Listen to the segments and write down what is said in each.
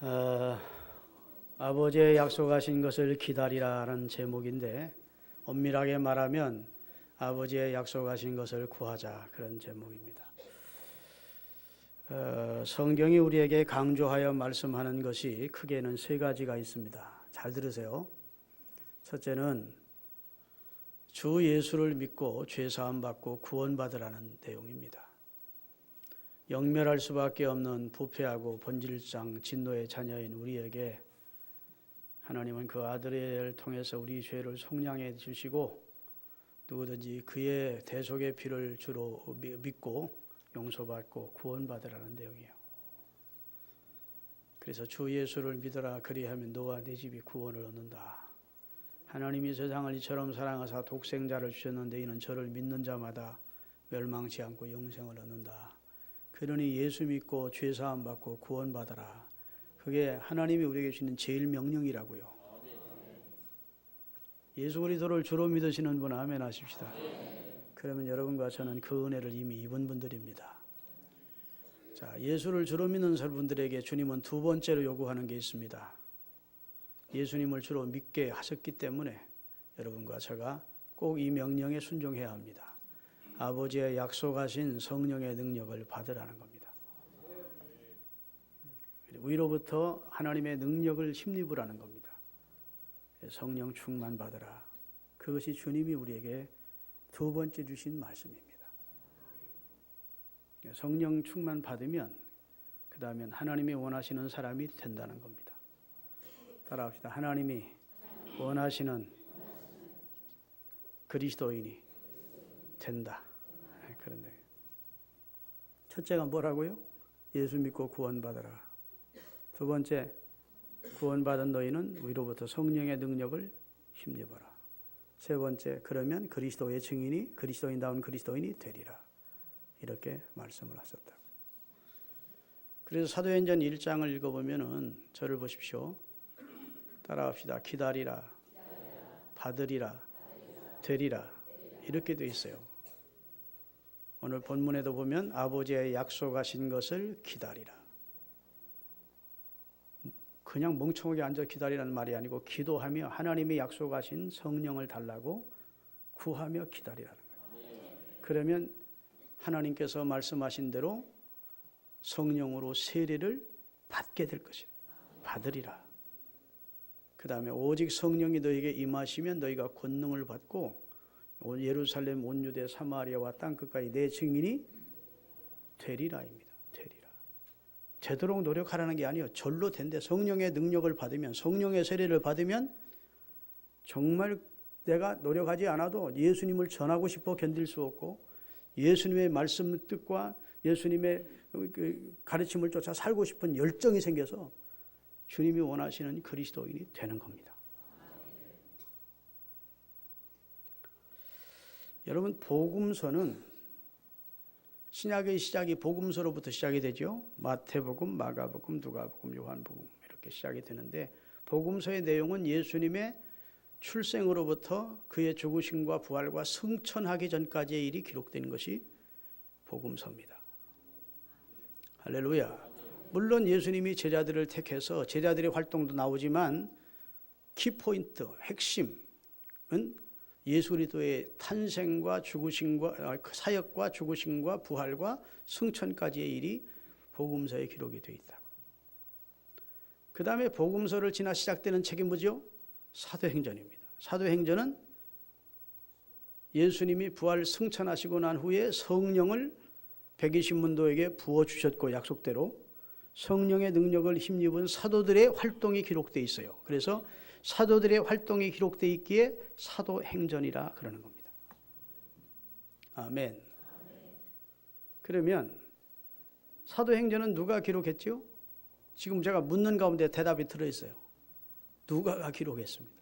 어, 아버지의 약속하신 것을 기다리라는 제목인데 엄밀하게 말하면 아버지의 약속하신 것을 구하자 그런 제목입니다. 성경이 우리에게 강조하여 말씀하는 것이 크게는 세 가지가 있습니다. 잘 들으세요. 첫째는 주 예수를 믿고 죄사함 받고 구원받으라는 내용입니다. 영멸할 수밖에 없는 부패하고 본질상 진노의 자녀인 우리에게 하나님은 그 아들을 통해서 우리 죄를 속량해 주시고 누구든지 그의 대속의 피를 주로 믿고 용서받고 구원받으라는 내용이에요. 그래서 주 예수를 믿어라 그리하면 너와 네 집이 구원을 얻는다. 하나님이 세상을 이처럼 사랑하사 독생자를 주셨는데 이는 저를 믿는 자마다 멸망치 않고 영생을 얻는다. 그러니 예수 믿고 죄사함 받고 구원받아라. 그게 하나님이 우리에게 주시는 제일 명령이라고요. 예수 그리스도를 주로 믿으시는 분 아멘 하십시다. 그러면 여러분과 저는 그 은혜를 이미 입은 분들입니다. 자, 예수를 주로 믿는 분들에게 주님은 두 번째로 요구하는 게 있습니다. 예수님을 주로 믿게 하셨기 때문에 여러분과 제가 꼭 이 명령에 순종해야 합니다. 아버지의 약속하신 성령의 능력을 받으라는 겁니다. 위로부터 하나님의 능력을 힘입으라는 겁니다. 성령 충만 받으라. 그것이 주님이 우리에게 두 번째 주신 말씀입니다. 성령 충만 받으면 그 다음엔 하나님이 원하시는 사람이 된다는 겁니다. 따라합시다. 하나님이 원하시는 그리스도인이 된다. 그런데 첫째가 뭐라고요? 예수 믿고 구원받아라. 두 번째, 구원받은 너희는 위로부터 성령의 능력을 힘입어라. 세 번째, 그러면 그리스도의 증인이 그리스도인다운 그리스도인이 되리라. 이렇게 말씀을 하셨다고. 그래서 사도행전 1장을 읽어보면은 저를 보십시오. 따라합시다. 기다리라, 받으리라, 되리라. 이렇게 돼 있어요. 오늘 본문에도 보면 아버지의 약속하신 것을 기다리라. 그냥 멍청하게 앉아 기다리라는 말이 아니고 기도하며 하나님이 약속하신 성령을 달라고 구하며 기다리라는 거예요. 그러면 하나님께서 말씀하신 대로 성령으로 세례를 받게 될 것이다. 받으리라. 그 다음에 오직 성령이 너에게 임하시면 너희가 권능을 받고 예루살렘 온 유대 사마리아와 땅끝까지 내 증인이 되리라입니다. 되리라. 되도록 노력하라는 게 아니에요. 절로 된대. 성령의 능력을 받으면, 성령의 세례를 받으면 정말 내가 노력하지 않아도 예수님을 전하고 싶어 견딜 수 없고 예수님의 말씀 뜻과 예수님의 가르침을 쫓아 살고 싶은 열정이 생겨서 주님이 원하시는 그리스도인이 되는 겁니다. 여러분, 복음서는 신약의 시작이 복음서로부터 시작이 되죠. 마태복음, 마가복음, 누가복음, 요한복음 이렇게 시작이 되는데 복음서의 내용은 예수님의 출생으로부터 그의 죽으심과 부활과 승천하기 전까지의 일이 기록된 것이 복음서입니다. 할렐루야. 물론 예수님이 제자들을 택해서 제자들의 활동도 나오지만 키포인트, 핵심은 예수 그리스도의 탄생과 죽으심과 사역과 죽으심과 부활과 승천까지의 일이 복음서에 기록이 되어 있다고. 그 다음에 복음서를 지나 시작되는 책이 뭐죠? 사도행전입니다. 사도행전은 예수님이 부활 승천하시고 난 후에 성령을 120문도에게 부어주셨고 약속대로 성령의 능력을 힘입은 사도들의 활동이 기록되어 있어요. 그래서 사도들의 활동이 기록되어 있기에 사도행전이라 그러는 겁니다. 아멘. 그러면 사도행전은 누가 기록했죠? 지금 제가 묻는 가운데 대답이 들어있어요. 누가가 기록했습니다.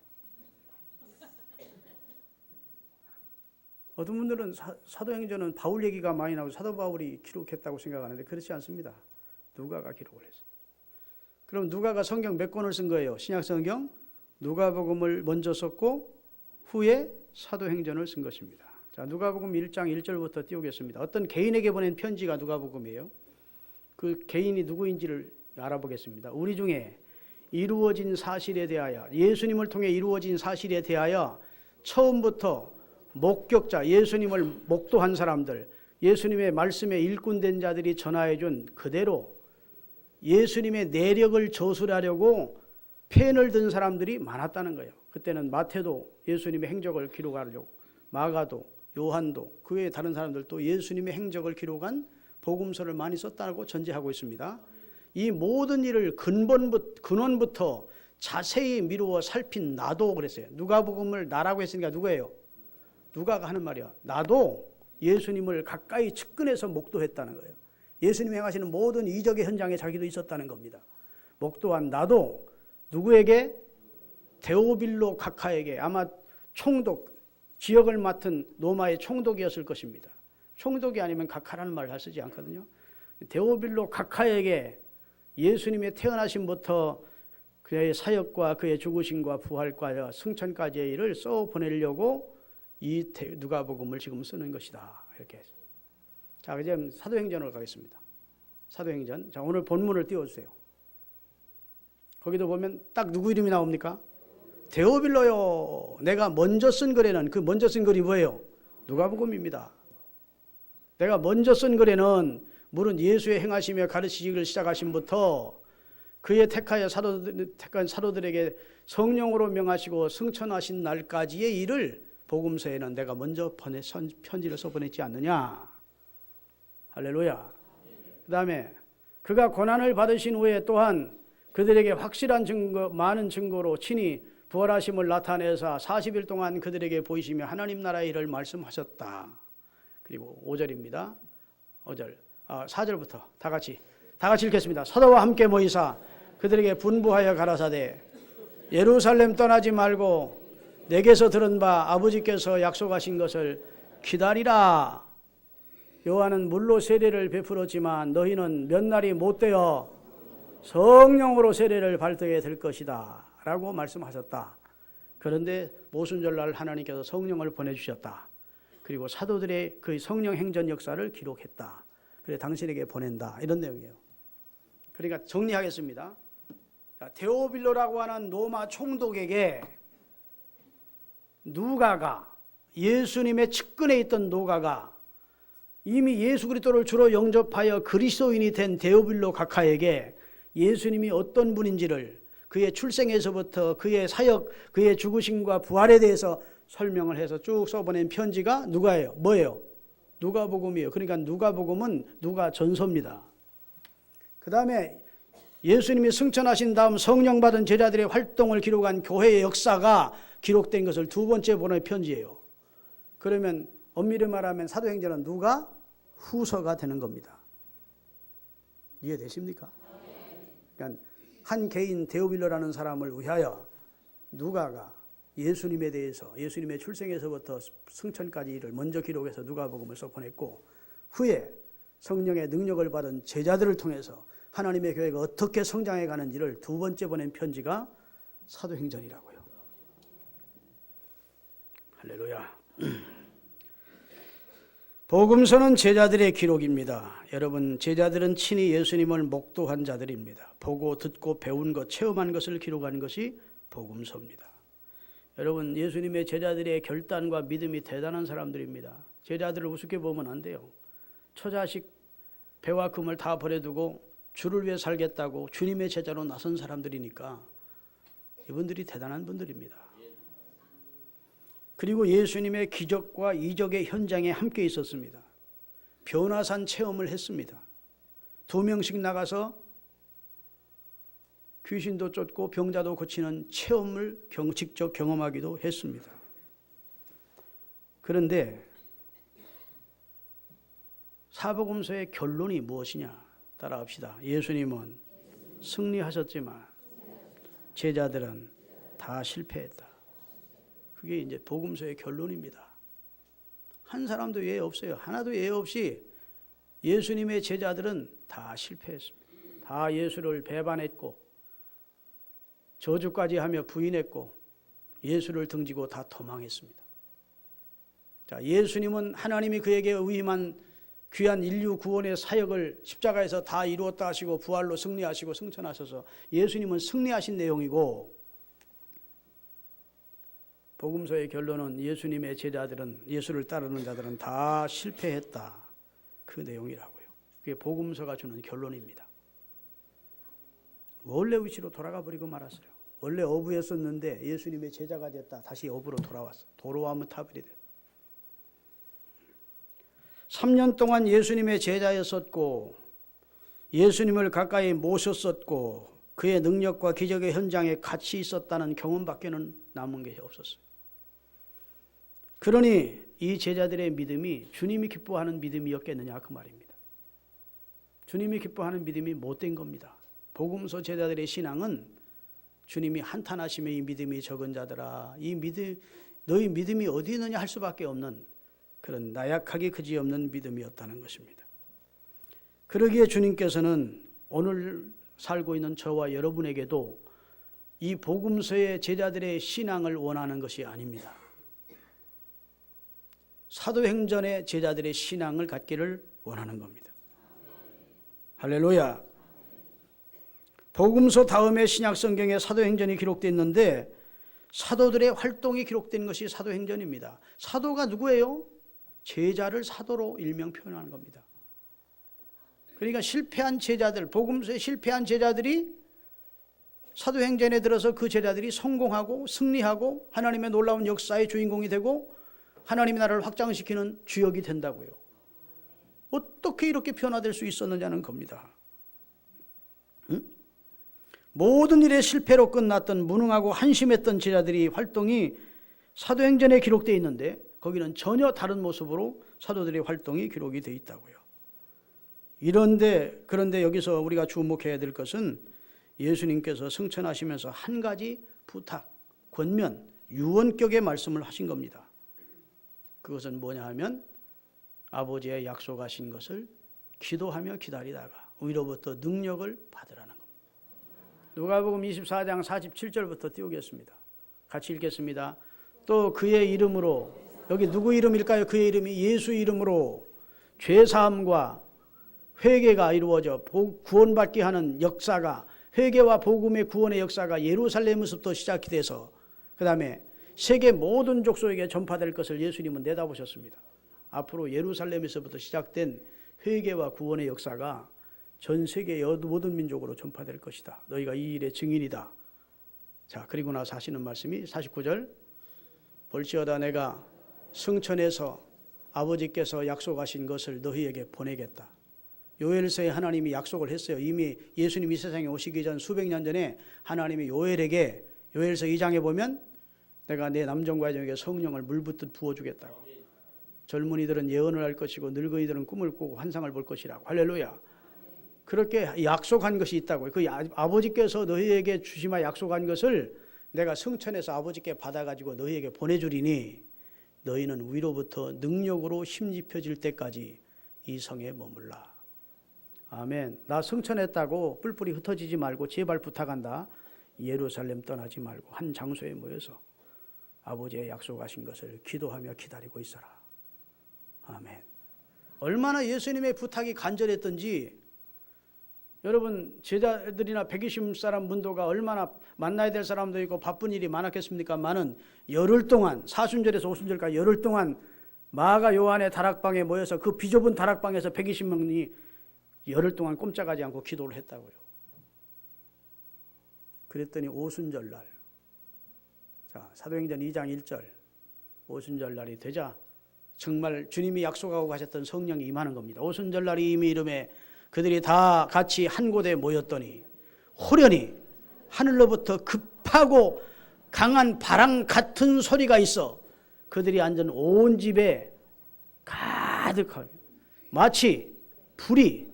어떤 분들은 사도행전은 바울 얘기가 많이 나오고 사도 바울이 기록했다고 생각하는데 그렇지 않습니다. 누가가 기록을 했어요. 그럼 누가가 성경 몇 권을 쓴 거예요? 신약성경 누가복음을 먼저 썼고 후에 사도행전을 쓴 것입니다. 자, 누가복음 1장 1절부터 띄우겠습니다. 어떤 개인에게 보낸 편지가 누가복음이에요. 그 개인이 누구인지를 알아보겠습니다. 우리 중에 이루어진 사실에 대하여, 예수님을 통해 이루어진 사실에 대하여 처음부터 목격자, 예수님을 목도한 사람들, 예수님의 말씀에 일꾼된 자들이 전하여준 그대로 예수님의 내력을 저술하려고 펜을 든 사람들이 많았다는 거예요. 그때는 마태도 예수님의 행적을 기록하려고, 마가도, 요한도, 그 외에 다른 사람들도 예수님의 행적을 기록한 복음서를 많이 썼다고 전제하고 있습니다. 이 모든 일을 근원부터 자세히 미루어 살핀 나도 그랬어요. 누가복음을 나라고 했으니까 누구예요? 누가가 하는 말이야. 나도 예수님을 가까이 측근해서 목도했다는 거예요. 예수님이 행하시는 모든 이적의 현장에 자기도 있었다는 겁니다. 목도한 나도 누구에게? 데오빌로 각하에게, 아마 총독, 지역을 맡은 로마의 총독이었을 것입니다. 총독이 아니면 각하라는 말을 쓰지 않거든요. 데오빌로 각하에게 예수님의 태어나심부터 그의 사역과 그의 죽으심과 부활과 승천까지의 일을 써 보내려고 이 누가복음을 지금 쓰는 것이다. 이렇게 해서. 자, 이제 사도행전으로 가겠습니다. 사도행전. 자, 오늘 본문을 띄워주세요. 거기도 보면 딱 누구 이름이 나옵니까? 데오빌로요. 내가 먼저 쓴 글에는, 그 먼저 쓴 글이 뭐예요? 누가복음입니다. 내가 먼저 쓴 글에는 물은 예수의 행하시며 가르치기를 시작하심부터 그의 택한 사도들에게 성령으로 명하시고 승천하신 날까지의 일을 복음서에는 내가 먼저 편지를 써보냈지 않느냐. 할렐루야. 그 다음에 그가 고난을 받으신 후에 또한 그들에게 확실한 증거, 많은 증거로 친히 부활하심을 나타내사 40일 동안 그들에게 보이시며 하나님 나라의 일을 말씀하셨다. 그리고 5절입니다. 5절. 4절부터 다 같이 읽겠습니다. 사도와 함께 모이사 그들에게 분부하여 가라사대 예루살렘 떠나지 말고 내게서 들은 바 아버지께서 약속하신 것을 기다리라. 요한은 물로 세례를 베풀었지만 너희는 몇 날이 못 되어 성령으로 세례를 받게 될 것이다 라고 말씀하셨다. 그런데 모순절날 하나님께서 성령을 보내주셨다. 그리고 사도들의 그 성령 행전 역사를 기록했다. 그래 당신에게 보낸다. 이런 내용이에요. 그러니까 정리하겠습니다. 자, 데오빌로라고 하는 로마 총독에게 누가가, 예수님의 측근에 있던 누가가 이미 예수 그리스도를 주로 영접하여 그리스도인이 된 데오빌로 각하에게 예수님이 어떤 분인지를, 그의 출생에서부터 그의 사역, 그의 죽으심과 부활에 대해서 설명을 해서 쭉 써보낸 편지가 누가예요? 뭐예요? 누가복음이에요. 그러니까 누가복음은 누가 전서입니다. 그 다음에 예수님이 승천하신 다음 성령 받은 제자들의 활동을 기록한 교회의 역사가 기록된 것을 두 번째 보낸 편지예요. 그러면 엄밀히 말하면 사도행전은 누가 후서가 되는 겁니다. 이해되십니까? 그러니까 한 개인 데오빌로라는 사람을 위하여 누가가 예수님에 대해서, 예수님의 출생에서부터 승천까지 일을 먼저 기록해서 누가복음을 써보냈고, 후에 성령의 능력을 받은 제자들을 통해서 하나님의 교회가 어떻게 성장해 가는지를 두 번째 보낸 편지가 사도행전이라고요. 할렐루야. 복음서는 제자들의 기록입니다. 여러분, 제자들은 친히 예수님을 목도한 자들입니다. 보고 듣고 배운 것, 체험한 것을 기록한 것이 복음서입니다. 여러분, 예수님의 제자들의 결단과 믿음이 대단한 사람들입니다. 제자들을 우습게 보면 안 돼요. 처자식 배와 금을 다 버려두고 주를 위해 살겠다고 주님의 제자로 나선 사람들이니까 이분들이 대단한 분들입니다. 그리고 예수님의 기적과 이적의 현장에 함께 있었습니다. 변화산 체험을 했습니다. 2명씩 나가서 귀신도 쫓고 병자도 고치는 체험을 직접 경험하기도 했습니다. 그런데 사복음서의 결론이 무엇이냐? 따라합시다. 예수님은 승리하셨지만 제자들은 다 실패했다. 그게 이제 복음서의 결론입니다. 한 사람도 예외 없어요. 하나도 예외 없이 예수님의 제자들은 다 실패했습니다. 다 예수를 배반했고 저주까지 하며 부인했고 예수를 등지고 다 도망했습니다. 자, 예수님은 하나님이 그에게 위임한 귀한 인류 구원의 사역을 십자가에서 다 이루었다 하시고 부활로 승리하시고 승천하셔서 예수님은 승리하신 내용이고, 복음서의 결론은 예수님의 제자들은, 예수를 따르는 자들은 다 실패했다, 그 내용이라고요. 그게 복음서가 주는 결론입니다. 원래 위치로 돌아가 버리고 말았어요. 원래 어부였었는데 예수님의 제자가 됐다, 다시 어부로 돌아왔어. 도로와 타불이 됐다. 3년 동안 예수님의 제자였었고 예수님을 가까이 모셨었고 그의 능력과 기적의 현장에 같이 있었다는 경험밖에는 남은 게 없었어요. 그러니 이 제자들의 믿음이 주님이 기뻐하는 믿음이었겠느냐, 그 말입니다. 주님이 기뻐하는 믿음이 못된 겁니다. 복음서 제자들의 신앙은 주님이 한탄하시며 이 믿음이 적은 자들아, 너희 믿음이 어디 있느냐 할 수밖에 없는 그런 나약하기 그지없는 믿음이었다는 것입니다. 그러기에 주님께서는 오늘 살고 있는 저와 여러분에게도 이 복음서의 제자들의 신앙을 원하는 것이 아닙니다. 사도행전의 제자들의 신앙을 갖기를 원하는 겁니다. 할렐루야. 복음서 다음에 신약성경에 사도행전이 기록되어 있는데 사도들의 활동이 기록된 것이 사도행전입니다. 사도가 누구예요? 제자를 사도로 일명 표현하는 겁니다. 그러니까 실패한 제자들, 복음서에 실패한 제자들이 사도행전에 들어서 그 제자들이 성공하고 승리하고 하나님의 놀라운 역사의 주인공이 되고 하나님의 나라를 확장시키는 주역이 된다고요. 어떻게 이렇게 변화될 수 있었느냐는 겁니다. 응? 모든 일에 실패로 끝났던 무능하고 한심했던 제자들이 활동이 사도행전에 기록되어 있는데 거기는 전혀 다른 모습으로 사도들의 활동이 기록이 되어 있다고요. 그런데 여기서 우리가 주목해야 될 것은 예수님께서 승천하시면서 한 가지 부탁, 권면, 유언격의 말씀을 하신 겁니다. 그것은 뭐냐 하면 아버지의 약속하신 것을 기도하며 기다리다가 위로부터 능력을 받으라는 겁니다. 누가복음 24장 47절부터 띄우겠습니다. 같이 읽겠습니다. 또 그의 이름으로, 여기 누구 이름일까요? 그의 이름이 예수 이름으로 죄사함과 회개가 이루어져 구원받게 하는 역사가, 회개와 복음의 구원의 역사가 예루살렘에서부터 시작이 돼서 그 다음에 세계 모든 족속에게 전파될 것을 예수님은 내다보셨습니다. 앞으로 예루살렘에서부터 시작된 회개와 구원의 역사가 전 세계 모든 민족으로 전파될 것이다. 너희가 이 일의 증인이다. 자, 그리고 나서 하시는 말씀이 49절, 볼지어다 내가 승천해서 아버지께서 약속하신 것을 너희에게 보내겠다. 요엘서에 하나님이 약속을 했어요. 이미 예수님이 세상에 오시기 전 수백 년 전에 하나님이 요엘에게, 요엘서 2장에 보면 내가 내 남정과 여종에게 성령을 물붓듯 부어주겠다고. 젊은이들은 예언을 할 것이고 늙은이들은 꿈을 꾸고 환상을 볼 것이라고. 할렐루야. 그렇게 약속한 것이 있다고요. 그 아버지께서 너희에게 주시마 약속한 것을 내가 승천해서 아버지께 받아가지고 너희에게 보내주리니 너희는 위로부터 능력으로 힘입혀질 때까지 이 성에 머물라. 아멘. 나 승천했다고 뿔뿔이 흩어지지 말고 제발 부탁한다. 예루살렘 떠나지 말고 한 장소에 모여서 아버지의 약속하신 것을 기도하며 기다리고 있어라. 아멘. 얼마나 예수님의 부탁이 간절했던지, 여러분 제자들이나 120사람 문도가 얼마나 만나야 될 사람도 있고 바쁜 일이 많았겠습니까만은 열흘 동안, 사순절에서 오순절까지 열흘 동안 마가 요한의 다락방에 모여서 그 비좁은 다락방에서 120명이 열흘 동안 꼼짝하지 않고 기도를 했다고요. 그랬더니 오순절날, 자, 사도행전 2장 1절, 오순절날이 되자 정말 주님이 약속하고 가셨던 성령이 임하는 겁니다. 오순절날이 이미 이름에 그들이 다 같이 한 곳에 모였더니 호련히 하늘로부터 급하고 강한 바람 같은 소리가 있어 그들이 앉은 온 집에 가득하게 마치 불이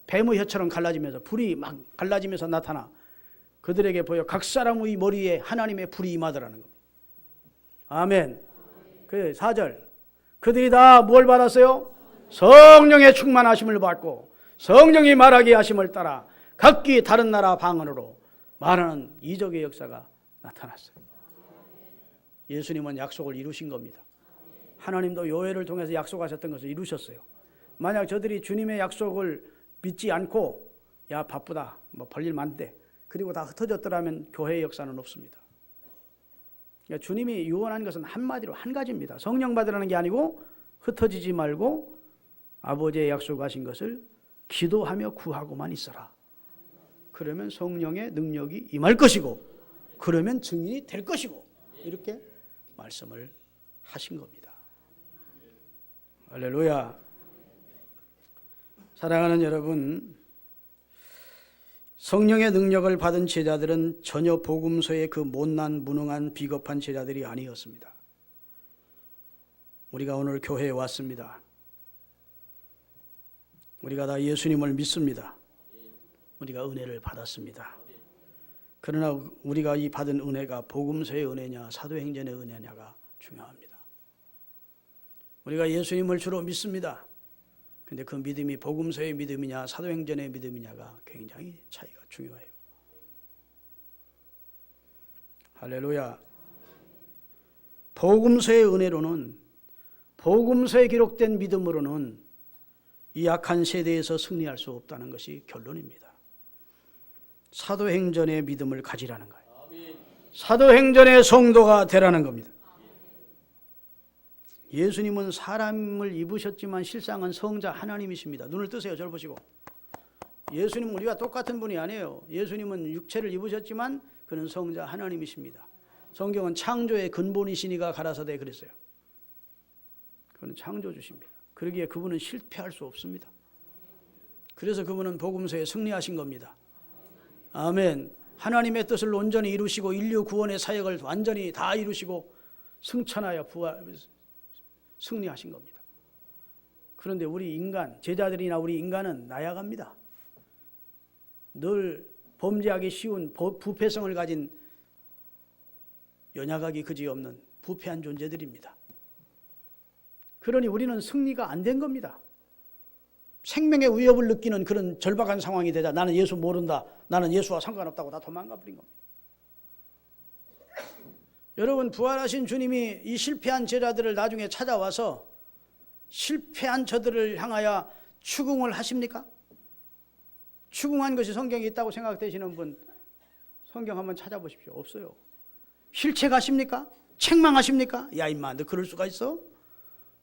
뱀의 혀처럼 갈라지면서, 불이 막 갈라지면서 나타나 그들에게 보여 각 사람의 머리에 하나님의 불이 임하더라는 겁니다. 아멘. 그 4절, 그들이 다 뭘 받았어요? 성령의 충만하심을 받고 성령이 말하게 하심을 따라 각기 다른 나라 방언으로 말하는 이적의 역사가 나타났어요. 예수님은 약속을 이루신 겁니다. 하나님도 요엘을 통해서 약속하셨던 것을 이루셨어요. 만약 저들이 주님의 약속을 믿지 않고 야 바쁘다 뭐 볼일 많대 그리고 다 흩어졌더라면 교회의 역사는 없습니다. 그러니까 주님이 유언한 것은 한마디로 한 가지입니다. 성령 받으라는 게 아니고 흩어지지 말고 아버지의 약속하신 것을 기도하며 구하고만 있어라. 그러면 성령의 능력이 임할 것이고 그러면 증인이 될 것이고 이렇게 말씀을 하신 겁니다. 할렐루야. 사랑하는 여러분, 성령의 능력을 받은 제자들은 전혀 복음서의 그 못난 무능한 비겁한 제자들이 아니었습니다. 우리가 오늘 교회에 왔습니다. 우리가 다 예수님을 믿습니다. 우리가 은혜를 받았습니다. 그러나 우리가 이 받은 은혜가 복음서의 은혜냐 사도행전의 은혜냐가 중요합니다. 우리가 예수님을 주로 믿습니다. 근데 그 믿음이 복음서의 믿음이냐 사도행전의 믿음이냐가 굉장히 차이가 중요해요. 할렐루야. 복음서의 은혜로는 복음서에 기록된 믿음으로는 이 악한 세대에서 승리할 수 없다는 것이 결론입니다. 사도행전의 믿음을 가지라는 거예요. 사도행전의 성도가 되라는 겁니다. 예수님은 사람을 입으셨지만 실상은 성자 하나님이십니다. 눈을 뜨세요. 저를 보시고. 예수님은 우리와 똑같은 분이 아니에요. 예수님은 육체를 입으셨지만 그는 성자 하나님이십니다. 성경은 창조의 근본이시니가 가라사대 그랬어요. 그는 창조주십니다. 그러기에 그분은 실패할 수 없습니다. 그래서 그분은 복음서에 승리하신 겁니다. 아멘. 하나님의 뜻을 온전히 이루시고 인류 구원의 사역을 완전히 다 이루시고 승천하여 승리하신 겁니다. 그런데 우리 인간, 제자들이나 우리 인간은 나약합니다. 늘 범죄하기 쉬운 부패성을 가진 연약하기 그지없는 부패한 존재들입니다. 그러니 우리는 승리가 안 된 겁니다. 생명의 위협을 느끼는 그런 절박한 상황이 되자 나는 예수 모른다. 나는 예수와 상관없다고 다 도망가 버린 겁니다. 여러분 부활하신 주님이 이 실패한 제자들을 나중에 찾아와서 실패한 저들을 향하여 추궁을 하십니까? 추궁한 것이 성경에 있다고 생각되시는 분 성경 한번 찾아보십시오. 없어요. 실책하십니까? 책망하십니까? 야 임마 너 그럴 수가 있어?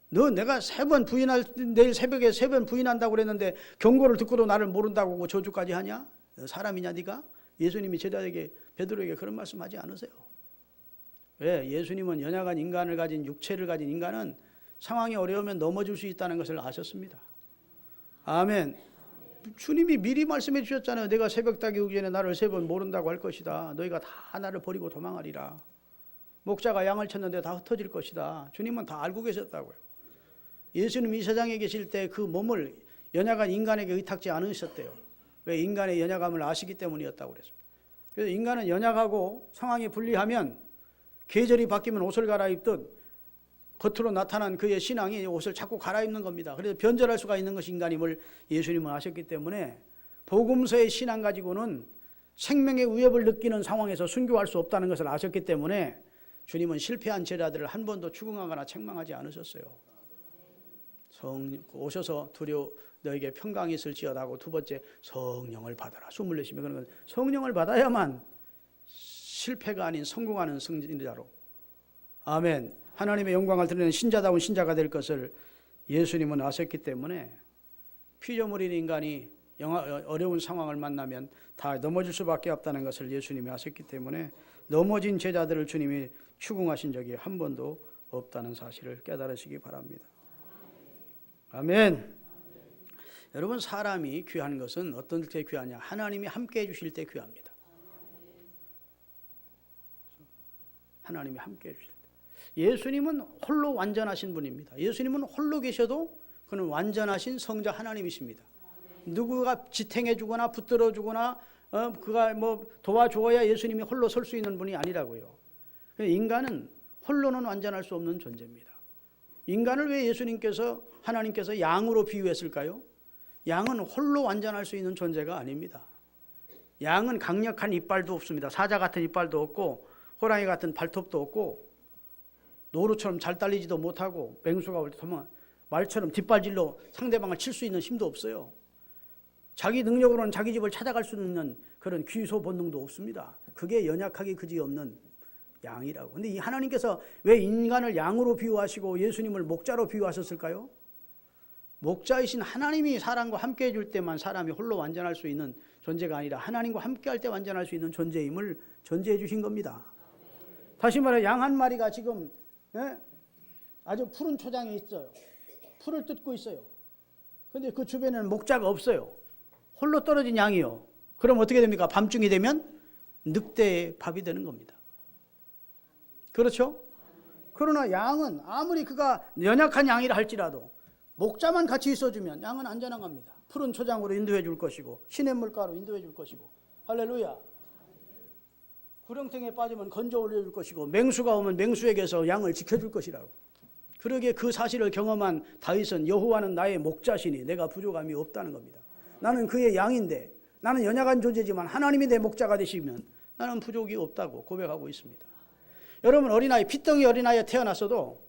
너 내가 내일 새벽에 3번 부인한다고 그랬는데 경고를 듣고도 나를 모른다고 저주까지 하냐? 너 사람이냐 네가? 예수님이 제자에게 베드로에게 그런 말씀하지 않으세요. 왜? 예수님은 연약한 인간을 가진 육체를 가진 인간은 상황이 어려우면 넘어질 수 있다는 것을 아셨습니다. 아멘. 주님이 미리 말씀해 주셨잖아요. 내가 새벽 닭이 오기 전에 나를 3번 모른다고 할 것이다. 너희가 다 나를 버리고 도망하리라. 목자가 양을 쳤는데 다 흩어질 것이다. 주님은 다 알고 계셨다고요. 예수님이 이 세상에 계실 때 그 몸을 연약한 인간에게 의탁지 않으셨대요. 왜? 인간의 연약함을 아시기 때문이었다고 그랬습니다. 그래서 인간은 연약하고 상황이 불리하면 계절이 바뀌면 옷을 갈아입듯 겉으로 나타난 그의 신앙이 옷을 자꾸 갈아입는 겁니다. 그래서 변절할 수가 있는 것이 인간임을 예수님은 아셨기 때문에 복음서의 신앙 가지고는 생명의 위협을 느끼는 상황에서 순교할 수 없다는 것을 아셨기 때문에 주님은 실패한 제자들을 한 번도 추궁하거나 책망하지 않으셨어요. 오셔서 너에게 평강이 있을지어다고 두 번째 성령을 받아라. 숨을 내쉬며 그런 건 성령을 받아야만 실패가 아닌 성공하는 승리자로 아멘. 하나님의 영광을 드러내는 신자다운 신자가 될 것을 예수님은 아셨기 때문에 피조물인 인간이 어려운 상황을 만나면 다 넘어질 수밖에 없다는 것을 예수님이 아셨기 때문에 넘어진 제자들을 주님이 추궁하신 적이 한 번도 없다는 사실을 깨달으시기 바랍니다. 아멘. 여러분 사람이 귀한 것은 어떤 때 귀하냐? 하나님이 함께 해주실 때 귀합니다. 하나님이 함께 해주실 때. 예수님은 홀로 완전하신 분입니다. 예수님은 홀로 계셔도 그는 완전하신 성자 하나님이십니다. 누구가 지탱해 주거나 붙들어 주거나 그가 뭐 도와주어야 예수님이 홀로 설 수 있는 분이 아니라고요. 인간은 홀로는 완전할 수 없는 존재입니다. 인간을 왜 하나님께서 양으로 비유했을까요? 양은 홀로 완전할 수 있는 존재가 아닙니다. 양은 강력한 이빨도 없습니다. 사자 같은 이빨도 없고 호랑이 같은 발톱도 없고 노루처럼 잘 달리지도 못하고 맹수가 올 때 말처럼 뒷발질로 상대방을 칠 수 있는 힘도 없어요. 자기 능력으로는 자기 집을 찾아갈 수 있는 그런 귀소 본능도 없습니다. 그게 연약하기 그지없는 양이라고. 근데 이 하나님께서 왜 인간을 양으로 비유하시고 예수님을 목자로 비유하셨을까요? 목자이신 하나님이 사람과 함께 해줄 때만 사람이 홀로 완전할 수 있는 존재가 아니라 하나님과 함께 할 때 완전할 수 있는 존재임을 전제해 주신 겁니다. 다시 말해 양 한 마리가 지금 아주 푸른 초장에 있어요. 풀을 뜯고 있어요. 그런데 그 주변에는 목자가 없어요. 홀로 떨어진 양이요. 그럼 어떻게 됩니까? 밤중이 되면 늑대의 밥이 되는 겁니다. 그렇죠? 그러나 양은 아무리 그가 연약한 양이라 할지라도 목자만 같이 있어주면 양은 안전한 겁니다. 푸른 초장으로 인도해 줄 것이고 시냇물가로 인도해 줄 것이고 할렐루야. 구렁텅이에 빠지면 건져 올려줄 것이고 맹수가 오면 맹수에게서 양을 지켜줄 것이라고. 그러기에 그 사실을 경험한 다윗은 여호와는 나의 목자시니 내가 부족함이 없다는 겁니다. 나는 그의 양인데 나는 연약한 존재지만 하나님이 내 목자가 되시면 나는 부족이 없다고 고백하고 있습니다. 여러분 어린아이 핏덩이 어린아이에 태어났어도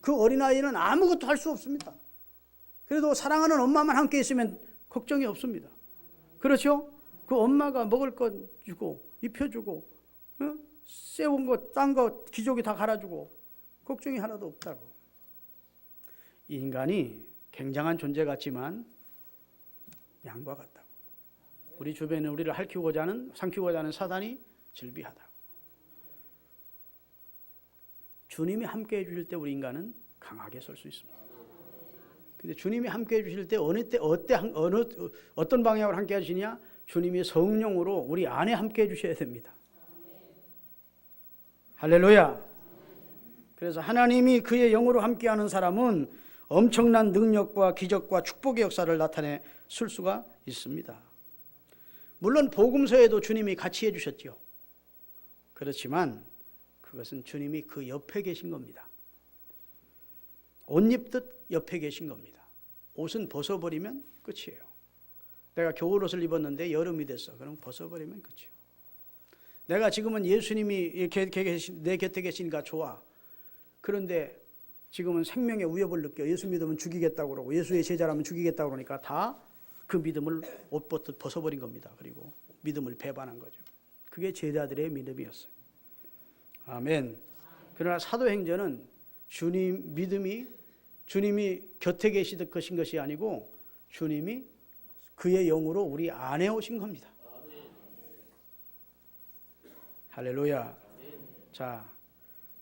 그 어린아이는 아무것도 할 수 없습니다. 그래도 사랑하는 엄마만 함께 있으면 걱정이 없습니다. 그렇죠? 그 엄마가 먹을 것 주고 입혀주고 세운 거 딴 거 기저귀 다 갈아주고 걱정이 하나도 없다고. 인간이 굉장한 존재 같지만 양과 같다고. 우리 주변에 우리를 핥히고자 하는 삼키고자 하는 사단이 질비하다고. 주님이 함께 해주실 때 우리 인간은 강하게 설 수 있습니다. 근데 주님이 함께 해주실 때 어떤 방향으로 함께 해주시냐? 주님이 성령으로 우리 안에 함께 해주셔야 됩니다. 할렐루야. 그래서 하나님이 그의 영으로 함께하는 사람은 엄청난 능력과 기적과 축복의 역사를 나타내 쓸 수가 있습니다. 물론 복음서에도 주님이 같이 해주셨죠. 그렇지만 그것은 주님이 그 옆에 계신 겁니다. 옷 입듯 옆에 계신 겁니다. 옷은 벗어버리면 끝이에요. 내가 겨울옷을 입었는데 여름이 됐어. 그럼 벗어버리면 끝이에요. 내가 지금은 예수님이 내 곁에 계시니까 좋아. 그런데 지금은 생명의 위협을 느껴. 예수 믿으면 죽이겠다고 그러고 예수의 제자라면 죽이겠다고 그러니까 다 그 믿음을 옷 벗어버린 겁니다. 그리고 믿음을 배반한 거죠. 그게 제자들의 믿음이었어요. 아멘. 그러나 사도행전은 주님이 곁에 계시듯 것인 것이 아니고 주님이 그의 영으로 우리 안에 오신 겁니다. 할렐루야. 자,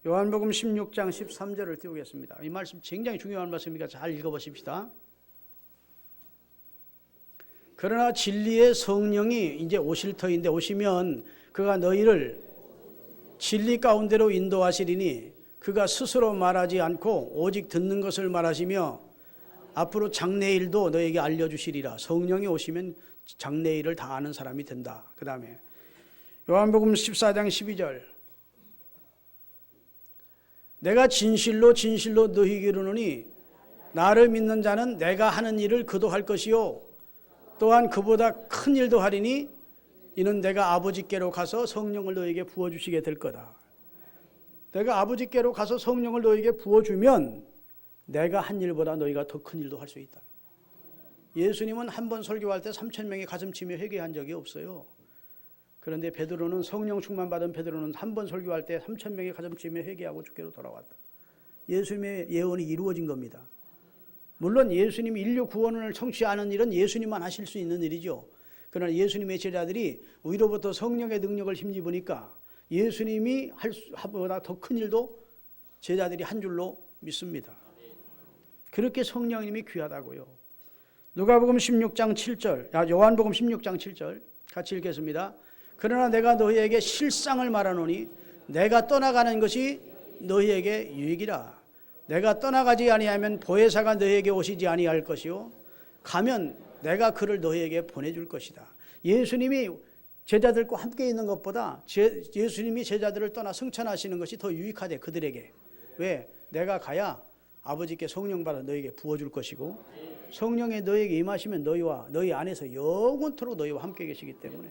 요한복음 16장 13절을 띄우겠습니다. 이 말씀 굉장히 중요한 말씀이니까 잘 읽어보십시다. 그러나 진리의 성령이 이제 오실 터인데 오시면 그가 너희를 진리 가운데로 인도하시리니 그가 스스로 말하지 않고 오직 듣는 것을 말하시며 앞으로 장래일도 너에게 알려주시리라. 성령이 오시면 장래일을 다 아는 사람이 된다. 그 다음에 요한복음 14장 12절 내가 진실로 너희에게 이르노니 나를 믿는 자는 내가 하는 일을 그도 할 것이요 또한 그보다 큰 일도 하리니 이는 내가 아버지께로 가서 성령을 너에게 부어주시게 될 거다. 내가 아버지께로 가서 성령을 너에게 부어주면 내가 한 일보다 너희가 더 큰 일도 할 수 있다. 예수님은 한 번 설교할 때 3,000명이 가슴치며 회개한 적이 없어요. 그런데 베드로는 성령 충만 받은 베드로는 한 번 설교할 때 3,000명이 가슴치며 회개하고 주께로 돌아왔다. 예수님의 예언이 이루어진 겁니다. 물론 예수님이 인류 구원을 성취하는 일은 예수님만 하실 수 있는 일이죠. 그러나 예수님의 제자들이 위로부터 성령의 능력을 힘입으니까 예수님이 하보다 더 큰 일도 제자들이 한 줄로 믿습니다. 그렇게 성령님이 귀하다고요. 누가복음 16장 7절, 요한복음 16장 7절 같이 읽겠습니다. 그러나 내가 너희에게 실상을 말하노니 내가 떠나가는 것이 너희에게 유익이라. 내가 떠나가지 아니하면 보혜사가 너희에게 오시지 아니할 것이요 가면 내가 그를 너희에게 보내줄 것이다. 예수님이 제자들과 함께 있는 것보다 예수님이 제자들을 떠나 승천하시는 것이 더 유익하대 그들에게. 왜? 내가 가야 아버지께 성령 받아 너희에게 부어줄 것이고 성령이 너희에게 임하시면 너희와 너희 안에서 영원토록 너희와 함께 계시기 때문에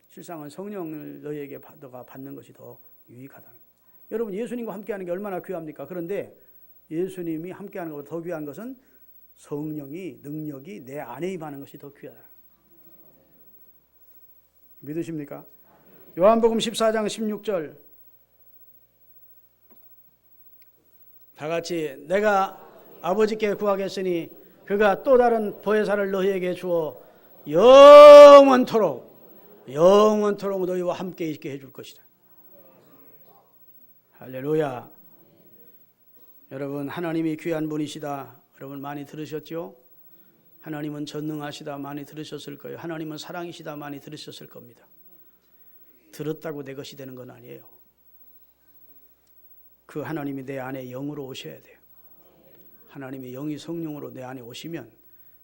실상은 성령을 너희에게 너가 받는 것이 더 유익하다. 여러분 예수님과 함께하는 게 얼마나 귀합니까? 그런데 예수님이 함께하는 것보다 더 귀한 것은 성령이 능력이 내 안에 임하는 것이 더 귀하다. 믿으십니까? 요한복음 14장 16절 다 같이 내가 아버지께 구하겠으니 그가 또 다른 보혜사를 너희에게 주어 영원토록 너희와 함께 있게 해줄 것이다. 할렐루야. 여러분 하나님이 귀한 분이시다. 여러분 많이 들으셨죠? 하나님은 전능하시다 많이 들으셨을 거예요. 하나님은 사랑이시다 많이 들으셨을 겁니다. 들었다고 내 것이 되는 건 아니에요. 그 하나님이 내 안에 영으로 오셔야 돼요. 하나님의 영이 성령으로 내 안에 오시면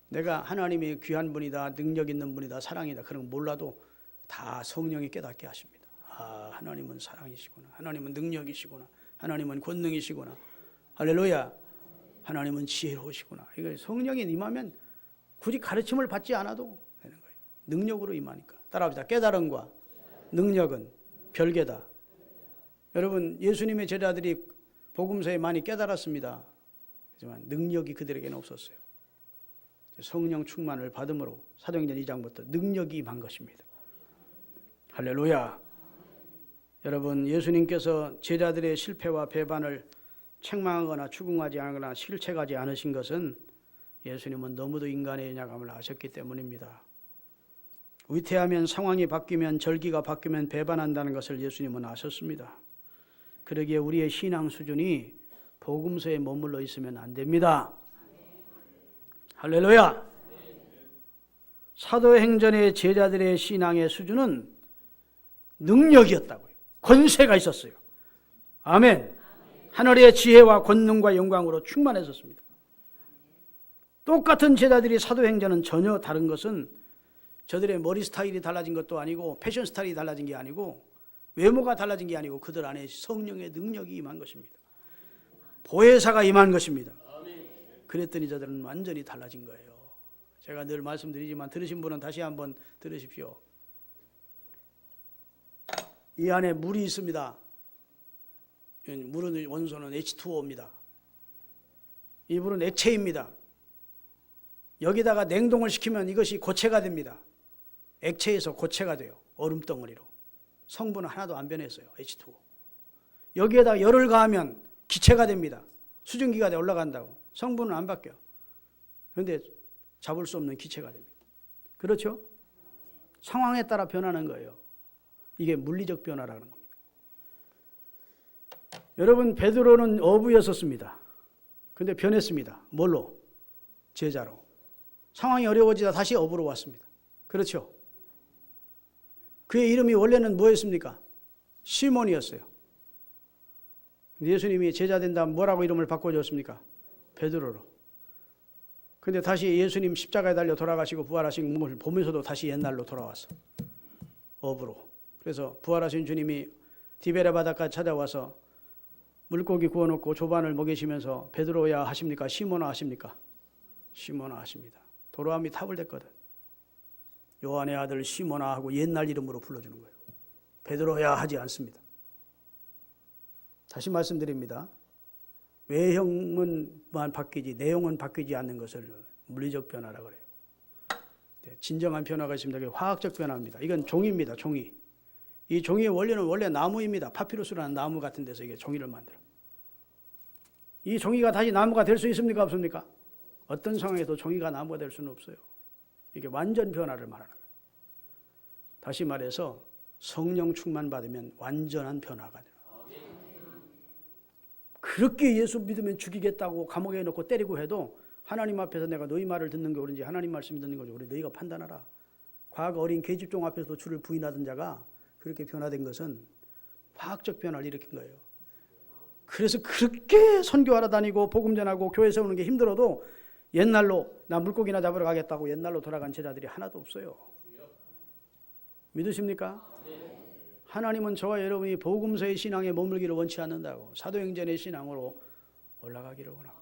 내가 하나님이 귀한 분이다, 능력 있는 분이다, 사랑이다 그런 거 몰라도 다 성령이 깨닫게 하십니다. 아, 하나님은 사랑이시구나. 하나님은 능력이시구나. 하나님은 권능이시구나. 할렐루야. 하나님은 지혜로우시구나. 이거 성령이 임하면 굳이 가르침을 받지 않아도 되는 거예요. 능력으로 임하니까. 따라합시다. 깨달음과 능력은 별개다. 여러분 예수님의 제자들이 복음서에 많이 깨달았습니다. 하지만 능력이 그들에게는 없었어요. 성령 충만을 받음으로 사도행전 2장부터 능력이 임한 것입니다. 할렐루야. 여러분 예수님께서 제자들의 실패와 배반을 책망하거나 추궁하지 않거나 실책하지 않으신 것은 예수님은 너무도 인간의 연약함을 아셨기 때문입니다. 위태하면 상황이 바뀌면 절기가 바뀌면 배반한다는 것을 예수님은 아셨습니다. 그러기에 우리의 신앙 수준이 복음서에 머물러 있으면 안 됩니다. 할렐루야. 사도행전의 제자들의 신앙의 수준은 능력이었다고요. 권세가 있었어요. 아멘. 하늘의 지혜와 권능과 영광으로 충만했었습니다. 똑같은 제자들이 사도행전은 전혀 다른 것은 저들의 머리 스타일이 달라진 것도 아니고 패션 스타일이 달라진 게 아니고 외모가 달라진 게 아니고 그들 안에 성령의 능력이 임한 것입니다. 보혜사가 임한 것입니다. 그랬더니 저들은 완전히 달라진 거예요. 제가 늘 말씀드리지만 들으신 분은 다시 한번 들으십시오. 이 안에 물이 있습니다. 물은 원소는 H2O입니다. 이 물은 액체입니다. 여기다가 냉동을 시키면 이것이 고체가 됩니다. 액체에서 고체가 돼요. 얼음덩어리로. 성분은 하나도 안 변했어요. H2O. 여기에다 열을 가하면 기체가 됩니다. 수증기가 돼 올라간다고. 성분은 안 바뀌어요. 그런데 잡을 수 없는 기체가 됩니다. 그렇죠? 상황에 따라 변하는 거예요. 이게 물리적 변화라는 겁니다. 여러분 베드로는 어부였었습니다. 근데 변했습니다. 뭘로? 제자로. 상황이 어려워지다 다시 어부로 왔습니다. 그렇죠? 그의 이름이 원래는 뭐였습니까? 시몬이었어요. 예수님이 제자 된다면 뭐라고 이름을 바꿔줬습니까? 베드로로. 근데 다시 예수님 십자가에 달려 돌아가시고 부활하신 몸을 보면서도 다시 옛날로 돌아왔어. 어부로. 그래서 부활하신 주님이 디베레 바다까지 찾아와서 물고기 구워놓고 조반을 먹이시면서 베드로야 하십니까? 시몬아 하십니까? 시몬아 하십니다. 도로함이 탑을 댔거든. 요한의 아들 시몬아 하고 옛날 이름으로 불러주는 거예요. 베드로야 하지 않습니다. 다시 말씀드립니다. 외형만 바뀌지 내용은 바뀌지 않는 것을 물리적 변화라고 그래요. 진정한 변화가 있습니다. 그게 화학적 변화입니다. 이건 종이입니다. 종이. 이 종이의 원리는 원래 나무입니다. 파피루스라는 나무 같은 데서 이게 종이를 만들어. 이 종이가 다시 나무가 될 수 있습니까? 없습니까? 어떤 상황에도 종이가 나무가 될 수는 없어요. 이게 완전 변화를 말하는 거예요. 다시 말해서 성령 충만 받으면 완전한 변화가 돼요. 그렇게 예수 믿으면 죽이겠다고 감옥에 넣고 때리고 해도 하나님 앞에서 내가 너희 말을 듣는 게 옳은지 하나님 말씀이 듣는 거지 우리 너희가 판단하라. 과거 어린 계집종 앞에서 주를 부인하던 자가 그렇게 변화된 것은 화학적 변화를 일으킨 거예요. 그래서 그렇게 선교하러 다니고 복음 전하고 교회 세우는 게 힘들어도 옛날로 나 물고기나 잡으러 가겠다고 옛날로 돌아간 제자들이 하나도 없어요. 믿으십니까? 하나님은 저와 여러분이 복음서의 신앙에 머물기를 원치 않는다고 사도행전의 신앙으로 올라가기를 원합니다.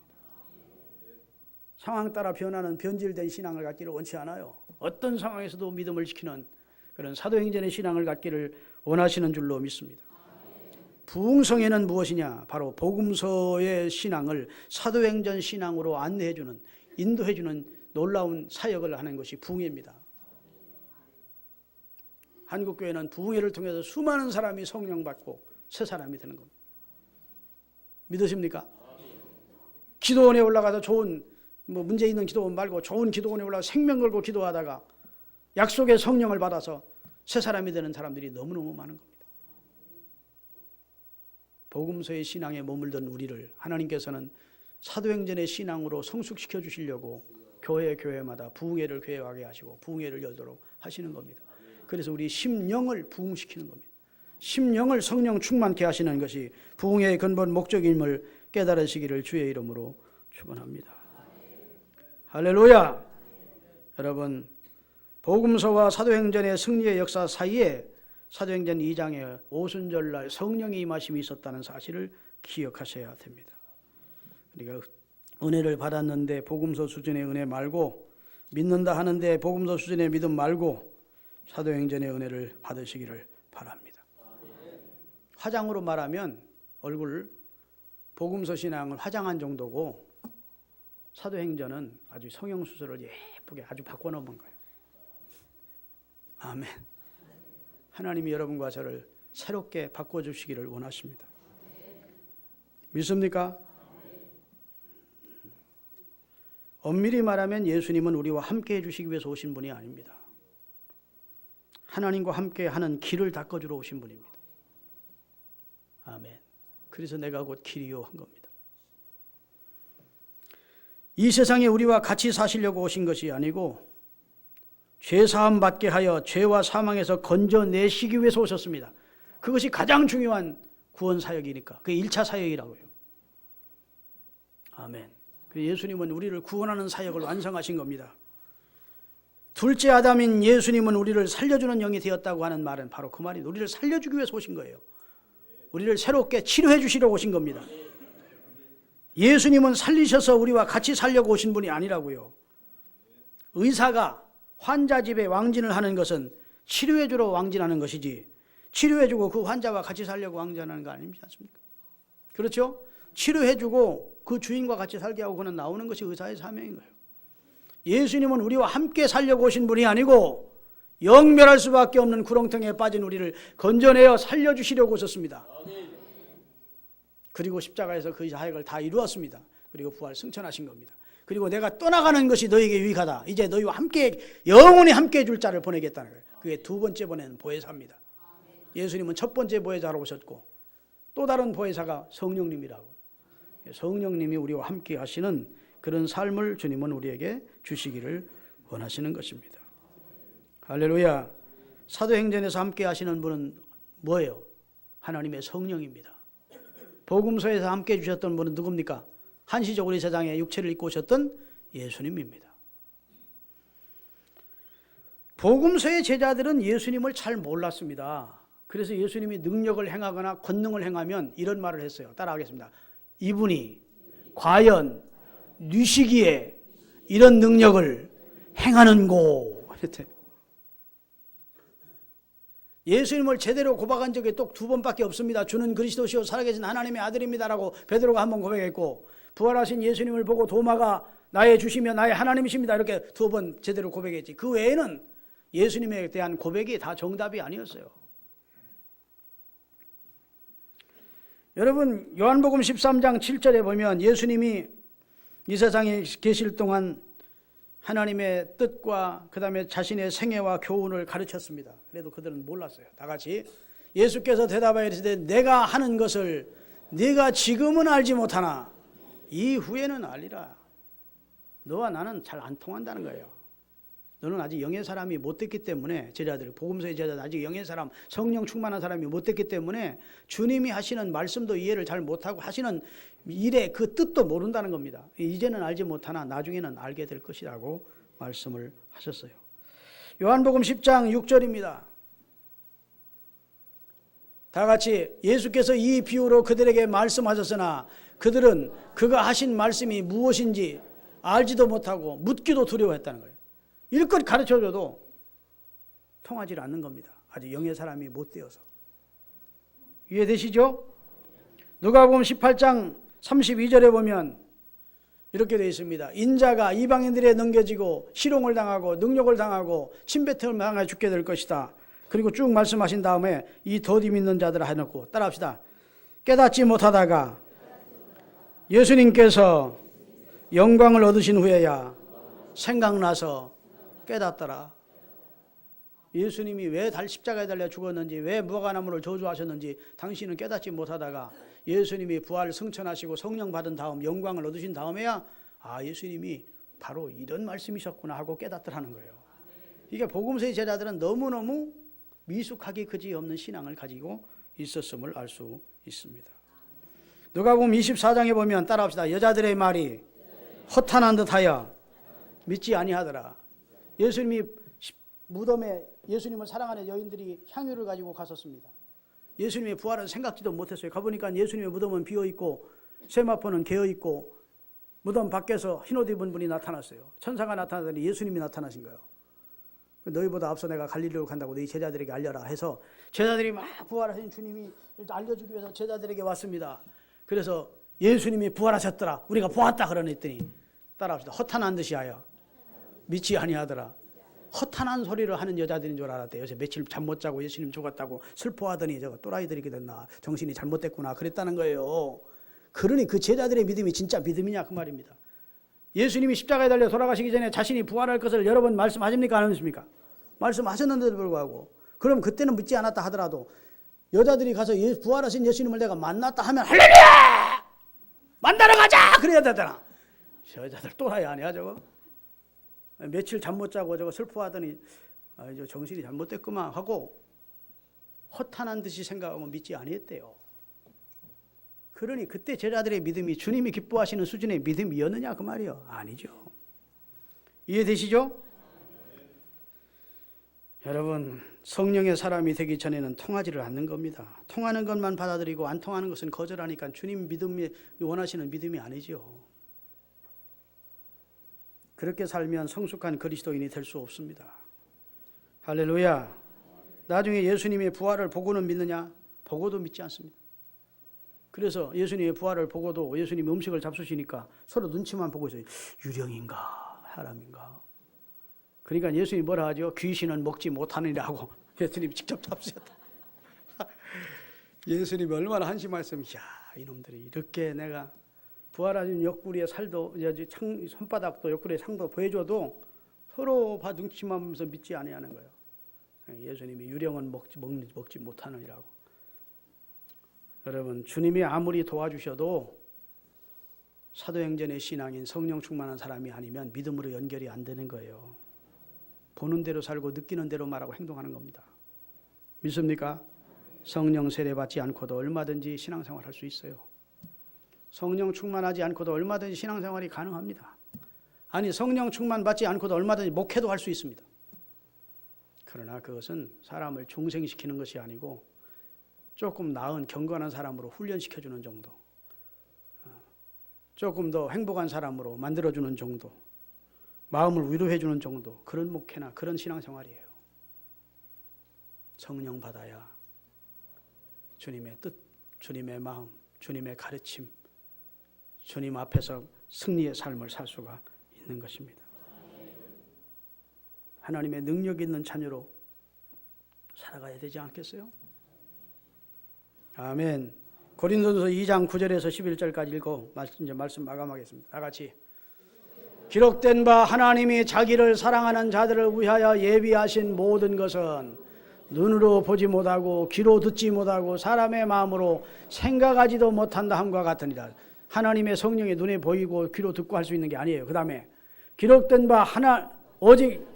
상황 따라 변하는 변질된 신앙을 갖기를 원치 않아요. 어떤 상황에서도 믿음을 지키는 그런 사도행전의 신앙을 갖기를 원하시는 줄로 믿습니다. 부흥성에는 무엇이냐? 바로 복음서의 신앙을 사도행전 신앙으로 안내해주는, 인도해주는 놀라운 사역을 하는 것이 부흥회입니다. 한국교회는 부흥회를 통해서 수많은 사람이 성령 받고 새 사람이 되는 겁니다. 믿으십니까? 기도원에 올라가서 좋은 문제 있는 기도원 말고 좋은 기도원에 올라가 생명 걸고 기도하다가 약속의 성령을 받아서 새 사람이 되는 사람들이 너무너무 많은 겁니다. 복음서의 신앙에 머물던 우리를 하나님께서는 사도행전의 신앙으로 성숙시켜 주시려고 교회마다 부흥회를 계획하게 하시고 부흥회를 열도록 하시는 겁니다. 그래서 우리 심령을 부흥시키는 겁니다. 심령을 성령 충만케 하시는 것이 부흥회의 근본 목적임을 깨달으시기를 주의 이름으로 축원합니다. 할렐루야. 여러분, 복음서와 사도행전의 승리의 역사 사이에 사도행전 2장에 오순절날 성령의 임하심이 있었다는 사실을 기억하셔야 됩니다. 우리가 은혜를 받았는데 복음서 수준의 은혜 말고, 믿는다 하는데 복음서 수준의 믿음 말고 사도행전의 은혜를 받으시기를 바랍니다. 화장으로 말하면 얼굴, 복음서 신앙은 화장한 정도고 사도행전은 아주 성형수술을 예쁘게 아주 바꿔놓은 거예요. 아멘. 하나님이 여러분과 저를 새롭게 바꿔주시기를 원하십니다. 믿습니까? 엄밀히 말하면 예수님은 우리와 함께 해주시기 위해서 오신 분이 아닙니다. 하나님과 함께 하는 길을 닦아주러 오신 분입니다. 아멘. 그래서 내가 곧 길이요 한 겁니다. 이 세상에 우리와 같이 사시려고 오신 것이 아니고 죄사함 받게 하여 죄와 사망에서 건져내시기 위해서 오셨습니다. 그것이 가장 중요한 구원 사역이니까 그게 1차 사역이라고요. 아멘. 예수님은 우리를 구원하는 사역을 완성하신 겁니다. 둘째 아담인 예수님은 우리를 살려주는 영이 되었다고 하는 말은 바로 그 말입니다. 우리를 살려주기 위해서 오신 거예요. 우리를 새롭게 치료해 주시려고 오신 겁니다. 예수님은 살리셔서 우리와 같이 살려고 오신 분이 아니라고요. 의사가 환자 집에 왕진을 하는 것은 치료해 주러 왕진하는 것이지 치료해 주고 그 환자와 같이 살려고 왕진하는 거 아니지 않습니까? 그렇죠? 치료해 주고 그 주인과 같이 살게 하고 그는 나오는 것이 의사의 사명인 거예요. 예수님은 우리와 함께 살려고 오신 분이 아니고 영멸할 수밖에 없는 구렁텅이에 빠진 우리를 건져내어 살려주시려고 오셨습니다. 그리고 십자가에서 그 사역을 다 이루었습니다. 그리고 부활 승천하신 겁니다. 그리고 내가 떠나가는 것이 너에게 유익하다. 이제 너희와 함께 영원히 함께 해줄 자를 보내겠다는 거예요. 그게 두 번째 보내는 보혜사입니다. 예수님은 첫 번째 보혜사로 오셨고 또 다른 보혜사가 성령님이라고. 성령님이 우리와 함께 하시는 그런 삶을 주님은 우리에게 주시기를 원하시는 것입니다. 할렐루야. 사도행전에서 함께 하시는 분은 뭐예요? 하나님의 성령입니다. 복음서에서 함께 해주셨던 분은 누굽니까? 한시적으로 이 세상에 육체를 입고 오셨던 예수님입니다. 복음서의 제자들은 예수님을 잘 몰랐습니다. 그래서 예수님이 능력을 행하거나 권능을 행하면 이런 말을 했어요. 따라하겠습니다. 이분이 과연 뉘시기에 이런 능력을 행하는고. 예수님을 제대로 고백한 적이 또 두 번밖에 없습니다. 주는 그리스도시요 살아계신 하나님의 아들입니다라고 베드로가 한 번 고백했고 부활하신 예수님을 보고 도마가 나의 주시며 나의 하나님이십니다 이렇게 두 번 제대로 고백했지. 그 외에는 예수님에 대한 고백이 다 정답이 아니었어요. 여러분 요한복음 13장 7절에 보면 예수님이 이 세상에 계실 동안 하나님의 뜻과 그 다음에 자신의 생애와 교훈을 가르쳤습니다. 그래도 그들은 몰랐어요. 다 같이 예수께서 대답하여 이르시되 내가 하는 것을 네가 지금은 알지 못하나 이후에는 알리라. 너와 나는 잘 안 통한다는 거예요. 너는 아직 영의 사람이 못 됐기 때문에 제자들, 복음서의 제자들 아직 영의 사람, 성령 충만한 사람이 못 됐기 때문에 주님이 하시는 말씀도 이해를 잘 못하고 하시는 일의 그 뜻도 모른다는 겁니다. 이제는 알지 못하나 나중에는 알게 될 것이라고 말씀을 하셨어요. 요한복음 10장 6절입니다. 다 같이 예수께서 이 비유로 그들에게 말씀하셨으나 그들은 그가 하신 말씀이 무엇인지 알지도 못하고 묻기도 두려워했다는 거예요. 일껏 가르쳐줘도 통하지 않는 겁니다. 아직 영의 사람이 못 되어서. 이해되시죠? 누가복음 18장 32절에 보면 이렇게 되어 있습니다. 인자가 이방인들에 넘겨지고 희롱을 당하고 능욕을 당하고 침뱉음을 당해 죽게 될 것이다. 그리고 쭉 말씀하신 다음에 이 더디 믿는 자들을 해놓고 따라합시다. 깨닫지 못하다가 예수님께서 영광을 얻으신 후에야 생각나서 깨닫더라. 예수님이 왜 십자가에 달려 죽었는지, 왜 무화과나무를 저주하셨는지 당신은 깨닫지 못하다가 예수님이 부활 승천하시고 성령 받은 다음 영광을 얻으신 다음에야 예수님이 바로 이런 말씀이셨구나 하고 깨닫더라는 거예요. 이게 복음서의 제자들은 너무너무 미숙하기 그지없는 신앙을 가지고 있었음을 알 수 있습니다. 누가복음 24장에 보면 따라합시다. 여자들의 말이 허탄한 듯하여 믿지 아니하더라. 예수님이 무덤에 예수님을 사랑하는 여인들이 향유를 가지고 갔었습니다. 예수님의 부활은 생각지도 못했어요. 가보니까 예수님의 무덤은 비어있고 세마포는 개어있고 무덤 밖에서 흰옷 입은 분이 나타났어요. 천사가 나타나더니 예수님이 나타나신 거예요. 너희보다 앞서 내가 갈릴리로 간다고 너희 제자들에게 알려라 해서 제자들이 막 부활하신 주님이 알려주기 위해서 제자들에게 왔습니다. 그래서 예수님이 부활하셨더라. 우리가 보았다 그러랬더니 따라합시다. 허탄한 듯이 하여 믿지 아니하더라. 허탄한 소리를 하는 여자들인 줄 알았대요. 요새 며칠 잠 못 자고 예수님 죽었다고 슬퍼하더니 저거 또라이들이게 됐나, 정신이 잘못됐구나 그랬다는 거예요. 그러니 그 제자들의 믿음이 진짜 믿음이냐 그 말입니다. 예수님이 십자가에 달려 돌아가시기 전에 자신이 부활할 것을 여러 번 말씀하십니까 안 하십니까? 말씀하셨는데도 불구하고 그럼 그때는 믿지 않았다 하더라도 여자들이 가서 부활하신 예수님을 내가 만났다 하면 할렐루야! 만나러 가자! 그래야 되잖아. 저 여자들 또라이 아니야 저거? 며칠 잠 못 자고 저거 슬퍼하더니 정신이 잘못됐구만 하고 허탄한 듯이 생각하면 믿지 아니했대요. 그러니 그때 제자들의 믿음이 주님이 기뻐하시는 수준의 믿음이었느냐 그 말이요? 아니죠. 이해되시죠? 여러분, 성령의 사람이 되기 전에는 통하지를 않는 겁니다. 통하는 것만 받아들이고 안 통하는 것은 거절하니까 주님 믿음이 원하시는 믿음이 아니죠. 그렇게 살면 성숙한 그리스도인이 될 수 없습니다. 할렐루야. 나중에 예수님의 부활을 보고는 믿느냐? 보고도 믿지 않습니다. 그래서 예수님의 부활을 보고도 예수님이 음식을 잡수시니까 서로 눈치만 보고 있어요. 유령인가 사람인가. 그러니까 예수님이 뭐라 하죠? 귀신은 먹지 못하느니라고 예수님이 직접 잡수셨다. 예수님이 얼마나 한심하셨으면 이놈들이 이렇게 내가 부활하신 옆구리에 살도 손바닥도 옆구리에 상도 보여줘도 서로 눈치만 보면서 믿지 아니하는 거예요. 예수님이 유령은 먹지 못하느니라고. 여러분, 주님이 아무리 도와주셔도 사도행전의 신앙인 성령 충만한 사람이 아니면 믿음으로 연결이 안 되는 거예요. 보는 대로 살고 느끼는 대로 말하고 행동하는 겁니다. 믿습니까? 성령 세례받지 않고도 얼마든지 신앙생활 할 수 있어요. 성령 충만하지 않고도 얼마든지 신앙생활이 가능합니다. 아니, 성령 충만 받지 않고도 얼마든지 목회도 할 수 있습니다. 그러나 그것은 사람을 중생시키는 것이 아니고 조금 나은 경건한 사람으로 훈련시켜주는 정도, 조금 더 행복한 사람으로 만들어주는 정도, 마음을 위로해주는 정도, 그런 목회나 그런 신앙생활이에요. 성령 받아야 주님의 뜻, 주님의 마음, 주님의 가르침, 주님 앞에서 승리의 삶을 살 수가 있는 것입니다. 하나님의 능력 있는 자녀로 살아가야 되지 않겠어요? 아멘. 고린도전서 2장 9절에서 11절까지 읽고 이제 말씀 마감하겠습니다. 다 같이. 기록된 바 하나님이 자기를 사랑하는 자들을 위하여 예비하신 모든 것은 눈으로 보지 못하고 귀로 듣지 못하고 사람의 마음으로 생각하지도 못한다 함과 같으니라. 하나님의 성령이 눈에 보이고 귀로 듣고 할 수 있는 게 아니에요. 그 다음에 기록된 바 오직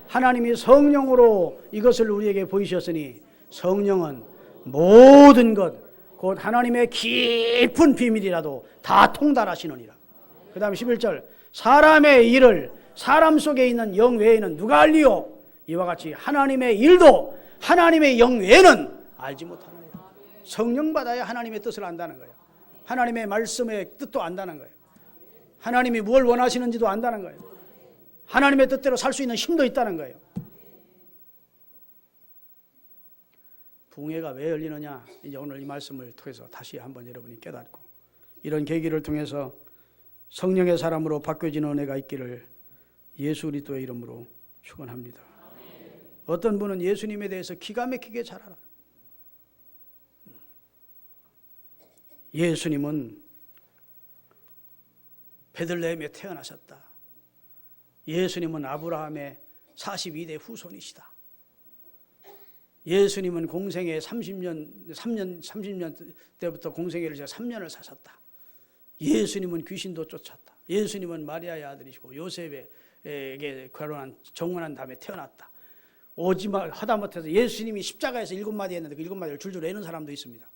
하나님이 성령으로 이것을 우리에게 보이셨으니 성령은 모든 것, 곧 하나님의 깊은 비밀이라도 다 통달하시느니라. 그 다음에 11절, 사람의 일을 사람 속에 있는 영 외에는 누가 알리요? 이와 같이 하나님의 일도 하나님의 영 외에는 알지 못하느니라. 성령 받아야 하나님의 뜻을 안다는 거예요. 하나님의 말씀의 뜻도 안다는 거예요. 하나님이 뭘 원하시는지도 안다는 거예요. 하나님의 뜻대로 살 수 있는 힘도 있다는 거예요. 부흥회가 왜 열리느냐? 이제 오늘 이 말씀을 통해서 다시 한번 여러분이 깨닫고 이런 계기를 통해서 성령의 사람으로 바뀌어지는 은혜가 있기를 예수 그리스도의 이름으로 축원합니다. 어떤 분은 예수님에 대해서 기가 막히게 잘 알아요. 예수님은 베들레헴에 태어나셨다. 예수님은 아브라함의 42대 후손이시다. 예수님은 공생애 30년 때부터 공생애를 3년을 사셨다. 예수님은 귀신도 쫓았다. 예수님은 마리아의 아들이시고 요셉에게 정혼한 다음에 태어났다. 오지마 하다못해서 예수님이 십자가에서 7마디 했는데 그 7마디를 줄줄 외는 사람도 있습니다.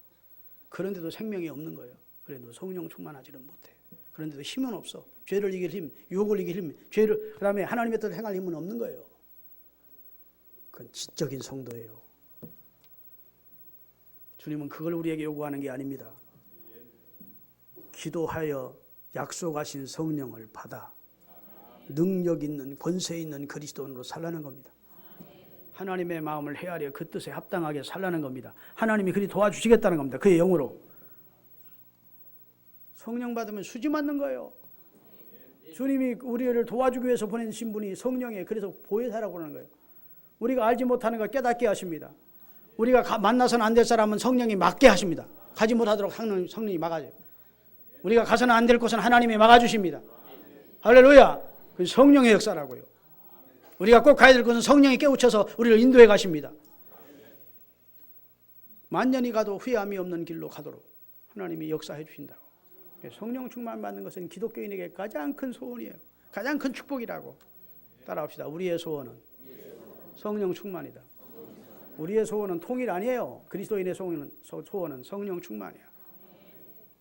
그런데도 생명이 없는 거예요. 그래도 성령 충만하지는 못해. 그런데도 힘은 없어. 죄를 이길 힘, 유혹을 이길 힘, 그 다음에 하나님의 뜻을 행할 힘은 없는 거예요. 그건 지적인 성도예요. 주님은 그걸 우리에게 요구하는 게 아닙니다. 기도하여 약속하신 성령을 받아 능력 있는 권세 있는 그리스도인으로 살라는 겁니다. 하나님의 마음을 헤아려 그 뜻에 합당하게 살라는 겁니다. 하나님이 그리 도와주시겠다는 겁니다. 그의 영으로. 성령 받으면 수지 맞는 거예요. 주님이 우리를 도와주기 위해서 보내신 분이 성령이에요. 그래서 보혜사라고 하는 거예요. 우리가 알지 못하는 걸 깨닫게 하십니다. 우리가 만나서는 안 될 사람은 성령이 막게 하십니다. 가지 못하도록 성령이 막아줘요. 우리가 가서는 안 될 곳은 하나님이 막아주십니다. 할렐루야. 그 성령의 역사라고요. 우리가 꼭 가야 될 곳은 성령이 깨우쳐서 우리를 인도해 가십니다. 만년이 가도 후회함이 없는 길로 가도록 하나님이 역사해 주신다고. 성령 충만 받는 것은 기독교인에게 가장 큰 소원이에요. 가장 큰 축복이라고. 따라합시다. 우리의 소원은 성령 충만이다. 우리의 소원은 통일 아니에요. 그리스도인의 소원은 성령 충만이야.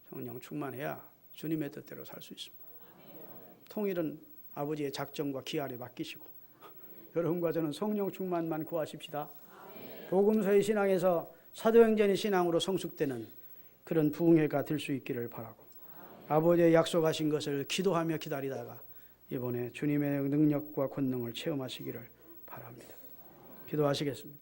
성령 충만해야 주님의 뜻대로 살 수 있습니다. 통일은 아버지의 작정과 기한에 맡기시고 여러분과 저는 성령 충만만 구하십시다. 복음서의 신앙에서 사도행전의 신앙으로 성숙되는 그런 부흥회가 될 수 있기를 바라고 아버지의 약속하신 것을 기도하며 기다리다가 이번에 주님의 능력과 권능을 체험하시기를 바랍니다. 기도하시겠습니다.